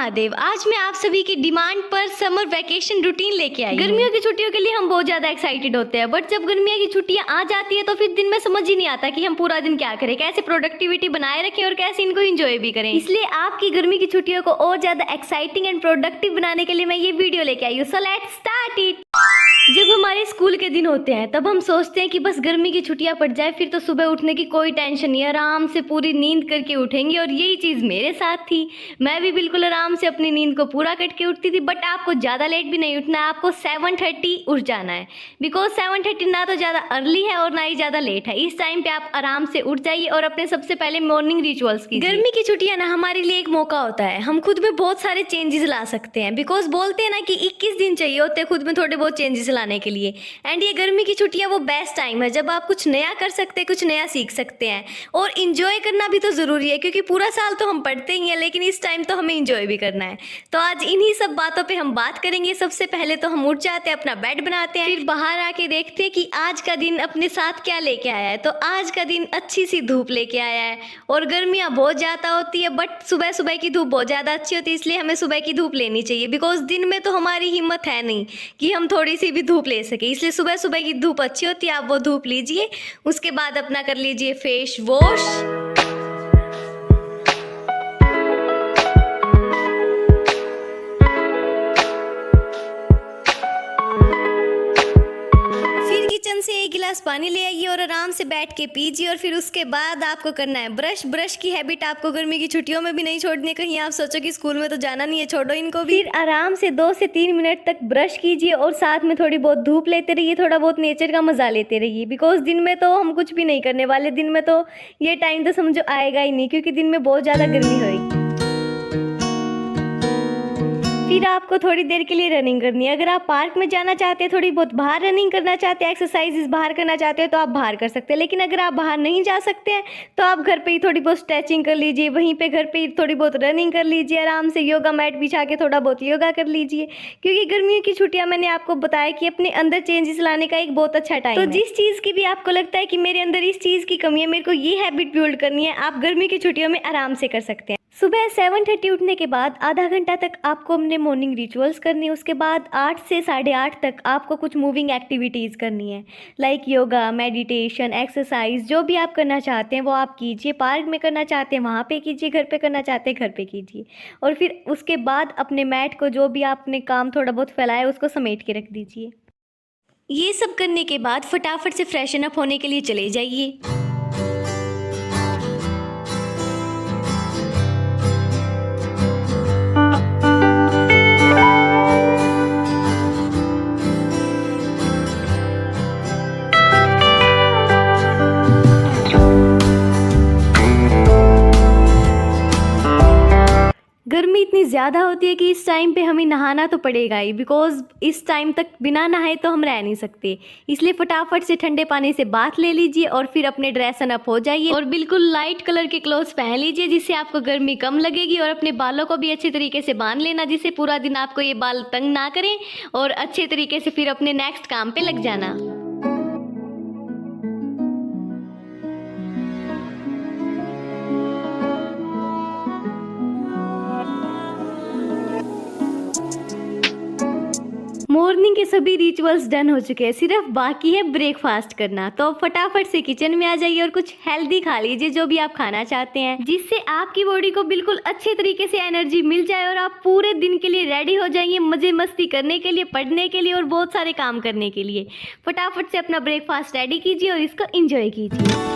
महादेव। आज मैं आप सभी की डिमांड पर समर वैकेशन रूटीन लेके आई। गर्मियों की छुट्टियों के लिए हम बहुत ज्यादा एक्साइटेड होते हैं, बट जब गर्मियों की छुट्टियां आ जाती है तो फिर दिन में समझ ही नहीं आता कि हम पूरा दिन क्या करें, कैसे प्रोडक्टिविटी बनाए रखें और कैसे इनको एंजॉय भी करें। इसलिए आपकी गर्मी की छुट्टियों को और ज्यादा एक्साइटिंग एंड प्रोडक्टिव बनाने के लिए मैं ये वीडियो लेके आई हूँ। So let's start it. जब हमारे स्कूल के दिन होते हैं तब हम सोचते हैं कि बस गर्मी की छुट्टियां पड़ जाए, फिर तो सुबह उठने की कोई टेंशन नहीं, आराम से पूरी नींद करके उठेंगे। और यही चीज़ मेरे साथ थी। मैं भी बिल्कुल आराम से अपनी नींद को पूरा करके उठती थी। बट आपको ज़्यादा लेट भी नहीं उठना है, आपको 7:30 उठ जाना है। बिकॉज 7:30 ना तो ज़्यादा अर्ली है और ना ही ज़्यादा लेट है। इस टाइम पे आप आराम से उठ जाइए और अपने सबसे पहले मॉर्निंग रिचुअल्स की। गर्मी की छुट्टियां ना हमारे लिए एक मौका होता है, हम खुद में बहुत सारे चेंजेस ला सकते हैं। बिकॉज बोलते हैं ना कि 21 दिन चाहिए होते हैं खुद में थोड़े बहुत चेंजेस लाने के लिए। एंड ये गर्मी की छुट्टियां वो बेस्ट टाइम है जब आप कुछ नया कर सकते हैं, कुछ नया सीख सकते हैं। और इंजॉय करना भी तो ज़रूरी है, क्योंकि पूरा साल तो हम पढ़ते ही हैं, लेकिन इस टाइम तो हमें इंजॉय भी करना है। तो आज इन्हीं सब बातों पे हम बात करेंगे। सबसे पहले तो हम उठ जाते हैं, अपना बेड बनाते हैं, फिर बाहर आके देखते हैं कि आज का दिन अपने साथ क्या लेके आया है। तो आज का दिन अच्छी सी धूप लेके आया है। और गर्मियाँ बहुत ज़्यादा होती है, बट सुबह सुबह की धूप बहुत ज़्यादा अच्छी होती है, इसलिए हमें सुबह की धूप लेनी चाहिए। बिकॉज दिन में तो हमारी हिम्मत है नहीं कि हम थोड़ी सी भी धूप ले सके, इसलिए सुबह सुबह की धूप अच्छी होती है। आप वो धूप लीजिए, उसके बाद अपना कर लीजिए फेस वॉश। किचन से एक गिलास पानी ले आइए और आराम से बैठ के पीजिए। और फिर उसके बाद आपको करना है ब्रश की हैबिट आपको गर्मी की छुट्टियों में भी नहीं छोड़नी है। कहीं आप सोचो कि स्कूल में तो जाना नहीं है, छोड़ो इनको भी। फिर आराम से 2 से 3 मिनट तक ब्रश कीजिए और साथ में थोड़ी बहुत धूप लेते रहिए, थोड़ा बहुत नेचर का मजा लेते रहिए। बिकॉज दिन में तो हम कुछ भी नहीं करने वाले, दिन में तो ये टाइम तो समझो आएगा ही नहीं, क्योंकि दिन में बहुत ज़्यादा गर्मी होगी। फिर आपको थोड़ी देर के लिए रनिंग करनी है। अगर आप पार्क में जाना चाहते हैं, थोड़ी बहुत बाहर रनिंग करना चाहते हैं, एक्सरसाइजेस बाहर करना चाहते हैं, तो आप बाहर कर सकते हैं। लेकिन अगर आप बाहर नहीं जा सकते हैं तो आप घर पे ही थोड़ी बहुत स्ट्रेचिंग कर लीजिए, वहीं पे घर पे ही थोड़ी बहुत रनिंग कर लीजिए, आराम से योगा मैट बिछा के थोड़ा बहुत योगा कर लीजिए। क्योंकि गर्मियों की छुट्टियां मैंने आपको बताया कि अपने अंदर चेंजेस लाने का एक बहुत अच्छा टाइम है। तो जिस चीज़ की भी आपको लगता है कि मेरे अंदर इस चीज़ की कमी है, मेरे को ये हैबिट बिल्ड करनी है, आप गर्मी की छुट्टियों में आराम से कर सकते हैं। सुबह 7:30 उठने के बाद आधा घंटा तक आपको अपने मॉर्निंग रिचुअल्स करनी है। उसके बाद 8 से 8:30 तक आपको कुछ मूविंग एक्टिविटीज़ करनी है, लाइक योगा, मेडिटेशन, एक्सरसाइज। जो भी आप करना चाहते हैं वो आप कीजिए। पार्क में करना चाहते हैं वहाँ पे कीजिए, घर पे करना चाहते हैं घर पे कीजिए। और फिर उसके बाद अपने मैट को, जो भी आपने काम थोड़ा बहुत फैलाया है, उसको समेट के रख दीजिए। ये सब करने के बाद फटाफट से फ्रेशन अप होने के लिए चले जाइए। गर्मी इतनी ज़्यादा होती है कि इस टाइम पे हमें नहाना तो पड़ेगा ही। बिकॉज इस टाइम तक बिना नहाए तो हम रह नहीं सकते। इसलिए फटाफट से ठंडे पानी से बाथ ले लीजिए और फिर अपने ड्रेसन अप हो जाइए और बिल्कुल लाइट कलर के क्लोथ्स पहन लीजिए, जिससे आपको गर्मी कम लगेगी। और अपने बालों को भी अच्छे तरीके से बांध लेना, जिससे पूरा दिन आपको ये बाल तंग ना करें, और अच्छे तरीके से फिर अपने नेक्स्ट काम पे लग जाना। मॉर्निंग के सभी रिचुअल्स डन हो चुके हैं, सिर्फ बाकी है ब्रेकफास्ट करना। तो फटाफट से किचन में आ जाइए और कुछ हेल्दी खा लीजिए, जो भी आप खाना चाहते हैं, जिससे आपकी बॉडी को बिल्कुल अच्छे तरीके से एनर्जी मिल जाए और आप पूरे दिन के लिए रेडी हो जाइए, मजे मस्ती करने के लिए, पढ़ने के लिए और बहुत सारे काम करने के लिए। फटाफट से अपना ब्रेकफास्ट रेडी कीजिए और इसको एंजॉय कीजिए।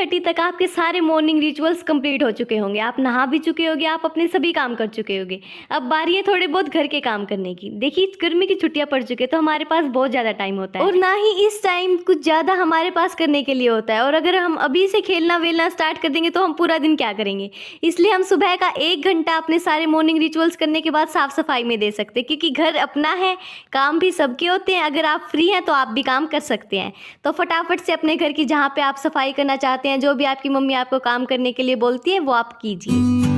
7:30 तक आपके सारे मॉर्निंग रिचुअल्स कंप्लीट हो चुके होंगे, आप नहा भी चुके होंगे, आप अपने सभी काम कर चुके होंगे। अब बारी है थोड़े बहुत घर के काम करने की। देखिए गर्मी की छुट्टियां पड़ चुकी है तो हमारे पास बहुत ज़्यादा टाइम होता है और ना ही इस टाइम कुछ ज़्यादा हमारे पास करने के लिए होता है। और अगर हम अभी से खेलना वेलना स्टार्ट कर देंगे तो हम पूरा दिन क्या करेंगे। इसलिए हम सुबह का 1 घंटा अपने सारे मॉर्निंग रिचुअल्स करने के बाद साफ़ सफाई में दे सकते हैं, क्योंकि घर अपना है, काम भी सबके होते हैं। अगर आप फ्री हैं तो आप भी काम कर सकते हैं। तो फटाफट से अपने घर की जहाँ पे आप सफाई करना चाहते हैं, जो भी आपकी मम्मी आपको काम करने के लिए बोलती है वो आप कीजिए।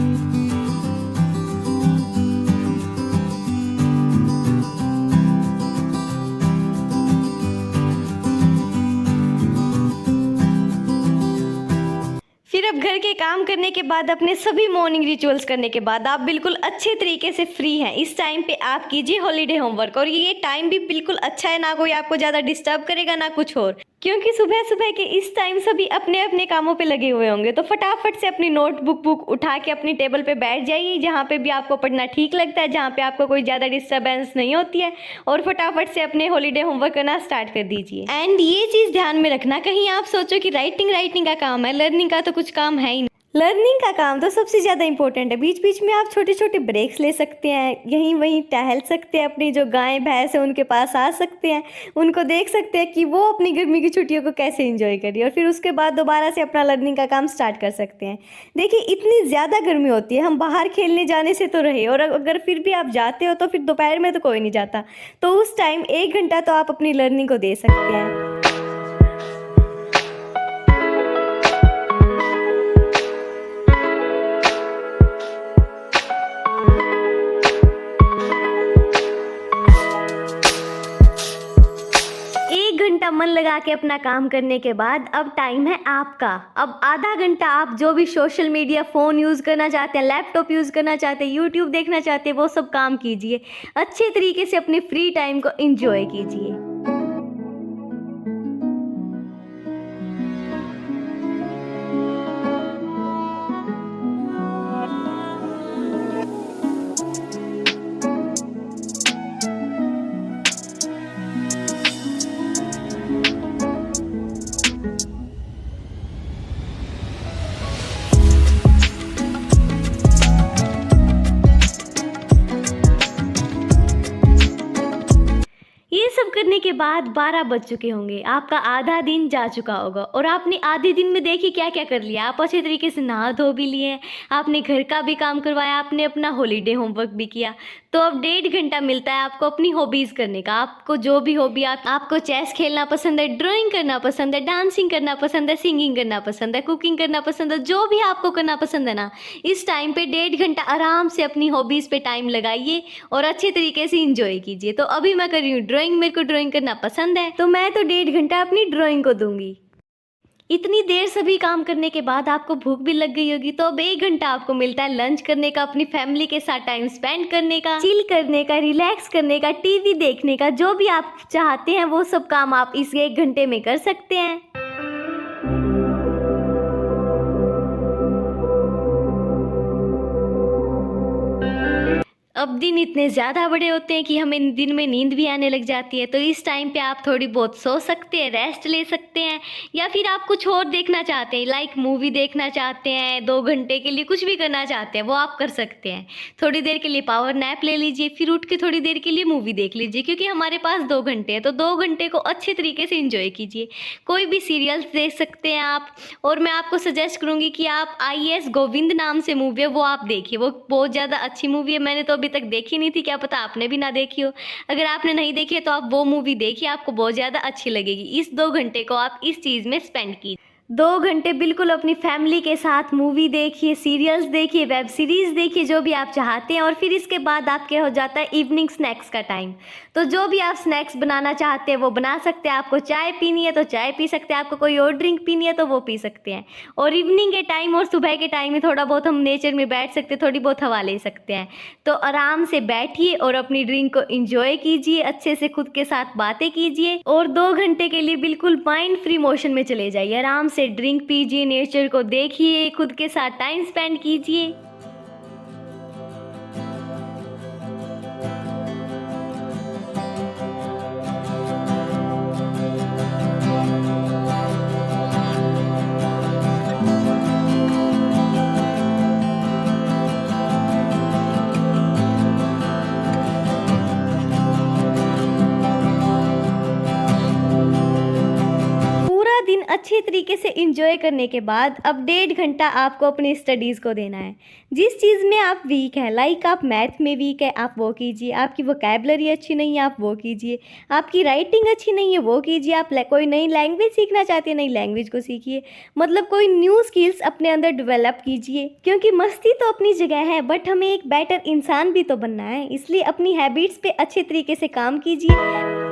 फिर अब घर के काम करने के बाद, अपने सभी मॉर्निंग रिचुअल्स करने के बाद आप बिल्कुल अच्छे तरीके से फ्री हैं। इस टाइम पे आप कीजिए हॉलीडे होमवर्क। और ये टाइम भी बिल्कुल अच्छा है, ना कोई आपको ज़्यादा डिस्टर्ब करेगा ना कुछ और, क्योंकि सुबह सुबह के इस टाइम सभी अपने अपने कामों पे लगे हुए होंगे। तो फटाफट से अपनी नोटबुक उठा के अपनी टेबल पे बैठ जाइए, जहाँ पे भी आपको पढ़ना ठीक लगता है, जहाँ पे आपको कोई ज़्यादा डिस्टर्बेंस नहीं होती है, और फटाफट से अपने हॉलीडे होमवर्क करना स्टार्ट कर दीजिए। एंड ये चीज़ ध्यान में रखना, कहीं आप सोचो कि राइटिंग का काम है, लर्निंग का तो कुछ काम है ही नहीं। लर्निंग का काम तो सबसे ज़्यादा इंपॉर्टेंट है। बीच बीच में आप छोटे छोटे ब्रेक्स ले सकते हैं, यहीं वहीं टहल सकते हैं, अपनी जो गाय भैंस है उनके पास आ सकते हैं, उनको देख सकते हैं कि वो अपनी गर्मी की छुट्टियों को कैसे एंजॉय करिए, और फिर उसके बाद दोबारा से अपना लर्निंग का काम स्टार्ट कर सकते हैं। देखिए इतनी ज़्यादा गर्मी होती है, हम बाहर खेलने जाने से तो रहे, और अगर फिर भी आप जाते हो तो फिर दोपहर में तो कोई नहीं जाता, तो उस टाइम 1 घंटा तो आप अपनी लर्निंग को दे सकते हैं। 1 घंटा मन लगा के अपना काम करने के बाद अब टाइम है आपका। अब आधा घंटा आप जो भी सोशल मीडिया, फ़ोन यूज़ करना चाहते हैं, लैपटॉप यूज़ करना चाहते हैं, यूट्यूब देखना चाहते हैं, वो सब काम कीजिए। अच्छे तरीके से अपने फ्री टाइम को एंजॉय कीजिए। ये सब करने के बाद 12 बज चुके होंगे, आपका आधा दिन जा चुका होगा, और आपने आधे दिन में देखिए क्या क्या कर लिया। आप अच्छे तरीके से नहा धो भी लिए हैं, आपने घर का भी काम करवाया, आपने अपना हॉलीडे होमवर्क भी किया। तो अब 1.5 घंटा मिलता है आपको अपनी हॉबीज़ करने का। आपको जो भी हॉबी, आपको चेस खेलना पसंद है, ड्राइंग करना पसंद है, डांसिंग करना पसंद है, सिंगिंग करना पसंद है, कुकिंग करना पसंद है, जो भी आपको करना पसंद है ना, इस टाइम पे 1.5 घंटा आराम से अपनी हॉबीज़ पे टाइम लगाइए और अच्छे तरीके से इंजॉय कीजिए। तो अभी मैं कर रही हूँ ड्राइंग, मेरे को ड्राइंग करना पसंद है, तो मैं तो 1.5 घंटा अपनी ड्राइंग को दूंगी। इतनी देर सभी काम करने के बाद आपको भूख भी लग गई होगी, तो अब 1 घंटा आपको मिलता है लंच करने का, अपनी फैमिली के साथ टाइम स्पेंड करने का, चिल करने का, रिलैक्स करने का, टीवी देखने का, जो भी आप चाहते हैं वो सब काम आप इस 1 घंटे में कर सकते हैं। अब दिन इतने ज़्यादा बड़े होते हैं कि हमें दिन में नींद भी आने लग जाती है, तो इस टाइम पे आप थोड़ी बहुत सो सकते हैं, रेस्ट ले सकते हैं, या फिर आप कुछ और देखना चाहते हैं, लाइक मूवी देखना चाहते हैं, 2 घंटे के लिए कुछ भी करना चाहते हैं वो आप कर सकते हैं। थोड़ी देर के लिए पावर नैप ले लीजिए, फिर उठ के थोड़ी देर के लिए मूवी देख लीजिए, क्योंकि हमारे पास 2 घंटे हैं, तो 2 घंटे को अच्छे तरीके से इंजॉय कीजिए। कोई भी सीरियल्स देख सकते हैं आप, और मैं आपको सजेस्ट करूँगी कि आप IAS गोविंद नाम से मूवी है वो आप देखिए, वो बहुत ज़्यादा अच्छी मूवी है। मैंने तो अभी तक देखी नहीं थी, क्या पता आपने भी ना देखी हो। अगर आपने नहीं देखी है तो आप वो मूवी देखिए, आपको बहुत ज़्यादा अच्छी लगेगी। इस 2 घंटे को आप इस चीज़ में स्पेंड कीजिए। 2 घंटे बिल्कुल अपनी फैमिली के साथ मूवी देखिए, सीरियल्स देखिए, वेब सीरीज़ देखिए, जो भी आप चाहते हैं। और फिर इसके बाद आपके हो जाता है इवनिंग स्नैक्स का टाइम। तो जो भी आप स्नैक्स बनाना चाहते हैं वो बना सकते हैं। आपको चाय पीनी है तो चाय पी सकते हैं, आपको कोई और ड्रिंक पीनी है तो वो पी सकते हैं। और इवनिंग के टाइम और सुबह के टाइम में थोड़ा बहुत हम नेचर में बैठ सकते हैं, थोड़ी बहुत हवा ले सकते हैं। तो आराम से बैठिए और अपनी ड्रिंक को इंजॉय कीजिए, अच्छे से खुद के साथ बातें कीजिए, और 2 घंटे के लिए बिल्कुल माइंड फ्री मोशन में चले जाइए। आराम से ड्रिंक पीजिए, नेचर को देखिए, खुद के साथ टाइम स्पेंड कीजिए। अच्छे तरीके से इंजॉय करने के बाद अब 1.5 घंटा आपको अपनी स्टडीज़ को देना है। जिस चीज़ में आप वीक हैं, लाइक आप मैथ में वीक है, आप वो कीजिए। आपकी वोकैबुलरी अच्छी नहीं है, आप वो कीजिए। आपकी राइटिंग अच्छी नहीं है, वो कीजिए। आप कोई नई लैंग्वेज सीखना चाहते हैं, नई लैंग्वेज को सीखिए। मतलब कोई न्यू स्किल्स अपने अंदर डेवलप कीजिए, क्योंकि मस्ती तो अपनी जगह है बट हमें एक बेटर इंसान भी तो बनना है। इसलिए अपनी हैबिट्स पे अच्छे तरीके से काम कीजिए।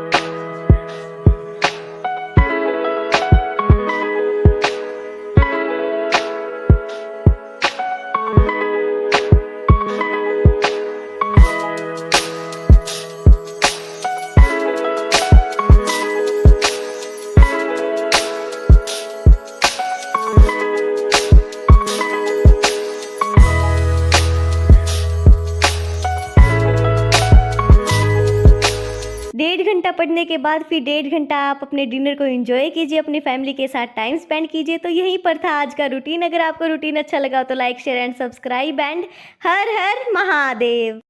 1.5 घंटा पढ़ने के बाद फिर 1.5 घंटा आप अपने डिनर को एंजॉय कीजिए, अपनी फैमिली के साथ टाइम स्पेंड कीजिए। तो यहीं पर था आज का रूटीन। अगर आपको रूटीन अच्छा लगा तो like share and subscribe and her her Mahadev.